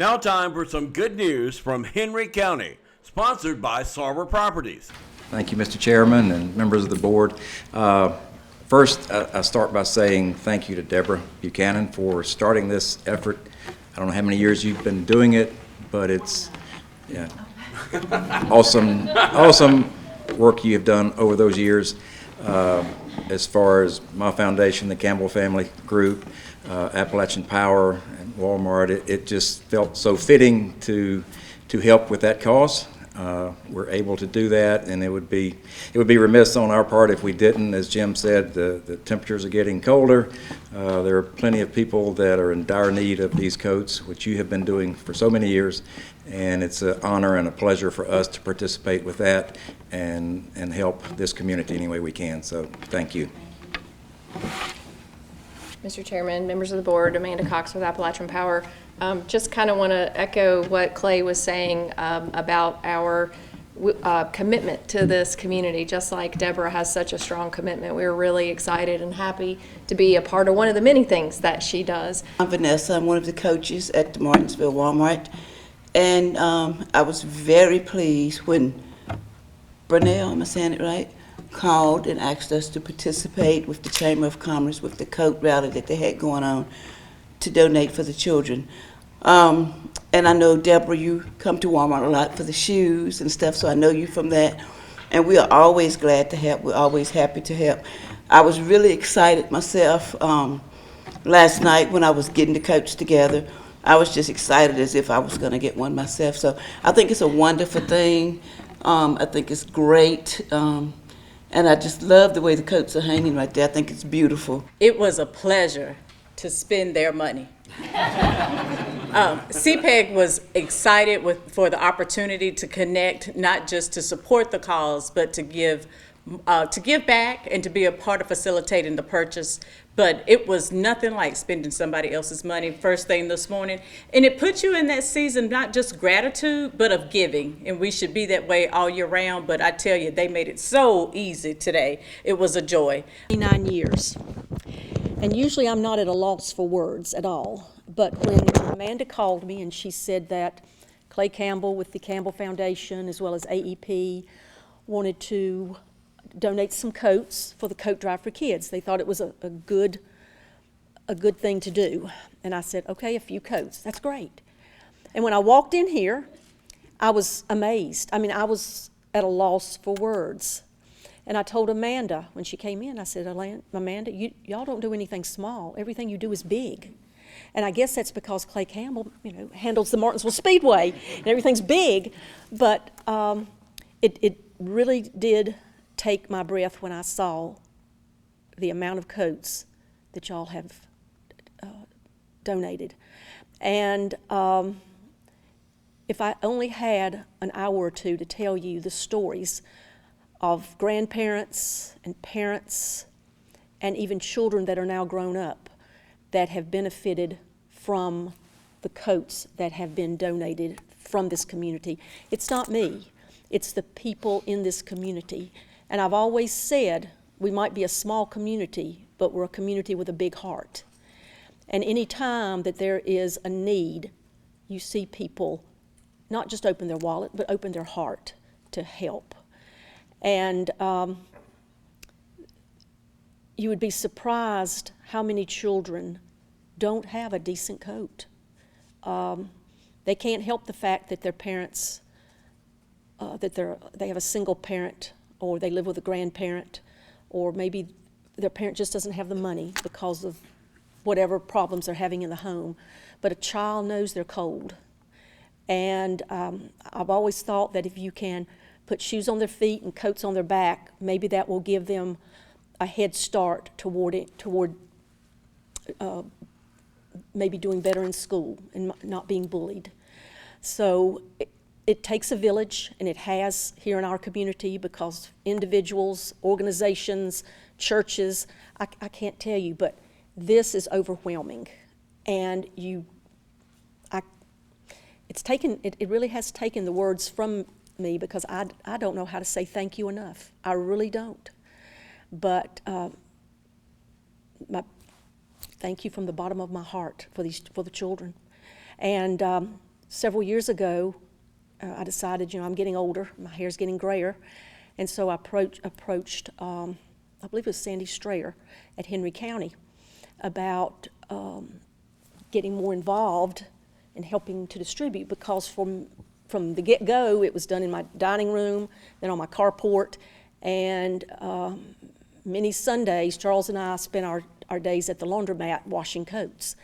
Now time for some good news from Henry County, sponsored by Sarver Properties. Thank you, Mr. Chairman and members of the board. First, I start by saying thank you to Deborah Buchanan for starting this effort. I don't know how many years you've been doing it, but it's awesome work you have done over those years. As far as my foundation, the Campbell Family Group, Appalachian Power, and Walmart, it just felt so fitting to help with that cause. We're able to do that, and it would be remiss on our part if we didn't. As Jim said, the temperatures are getting colder. There are plenty of people that are in dire need of these coats, which you have been doing for so many years, and it's an honor and a pleasure for us to participate with that and help this community any way we can. So thank you. Mr. Chairman, members of the board, Amanda Cox with Appalachian Power. Just kind of want to echo what Clay was saying about our commitment to this community. Just like Deborah has such a strong commitment, we're really excited and happy to be a part of one of the many things that she does. I'm Vanessa. I'm one of the coaches at the Martinsville Walmart, and I was very pleased when Brunel, am I saying it right, called and asked us to participate with the Chamber of Commerce with the coat rally that they had going on to donate for the children. And I know, Deborah, you come to Walmart a lot for the shoes and stuff, so I know you from that. And we are always glad to help. We're always happy to help. I was really excited myself last night when I was getting the coats together. I was just excited as if I was going to get one myself. So I think it's a wonderful thing. I think it's great. And I just love the way the coats are hanging right there. I think it's beautiful. It was a pleasure to spend their money. CPEG was excited for the opportunity to connect, not just to support the cause, but to give back and to be a part of facilitating the purchase. But it was nothing like spending somebody else's money first thing this morning. And it puts you in that season, not just gratitude, but of giving. And we should be that way all year round. But I tell you, they made it so easy today. It was a joy. 9 years. And usually I'm not at a loss for words at all. But when Amanda called me and she said that Clay Campbell with the Campbell Foundation as well as AEP wanted to donate some coats for the coat drive for kids. They thought it was a good thing to do. And I said, okay, a few coats, that's great. And when I walked in here, I was amazed. I mean, I was at a loss for words. And I told Amanda when she came in, I said, Amanda, y'all don't do anything small. Everything you do is big. And I guess that's because Clay Campbell, handles the Martinsville Speedway and everything's big. But it really did take my breath when I saw the amount of coats that y'all have donated. And if I only had an hour or two to tell you the stories of grandparents and parents and even children that are now grown up that have benefited from the coats that have been donated from this community. It's not me, it's the people in this community. And I've always said we might be a small community, but we're a community with a big heart. And any time that there is a need, you see people not just open their wallet, but open their heart to help. And you would be surprised how many children don't have a decent coat. They can't help the fact that their parents, they have a single parent, or they live with a grandparent, or maybe their parent just doesn't have the money because of whatever problems they're having in the home. But a child knows they're cold. And I've always thought that if you can put shoes on their feet and coats on their back, maybe that will give them a head start toward maybe doing better in school and not being bullied. So it takes a village, and it has here in our community, because individuals, organizations, churches, I can't tell you, but this is overwhelming. And it really has taken the words from me, because I don't know how to say thank you enough. I really don't. But thank you from the bottom of my heart for the children. And several years ago, I decided, I'm getting older, my hair's getting grayer, and so I approached, I believe it was Sandy Strayer at Henry County, about getting more involved in helping to distribute, because from the get-go, it was done in my dining room, then on my carport, and many Sundays, Charles and I spent our days at the laundromat washing coats.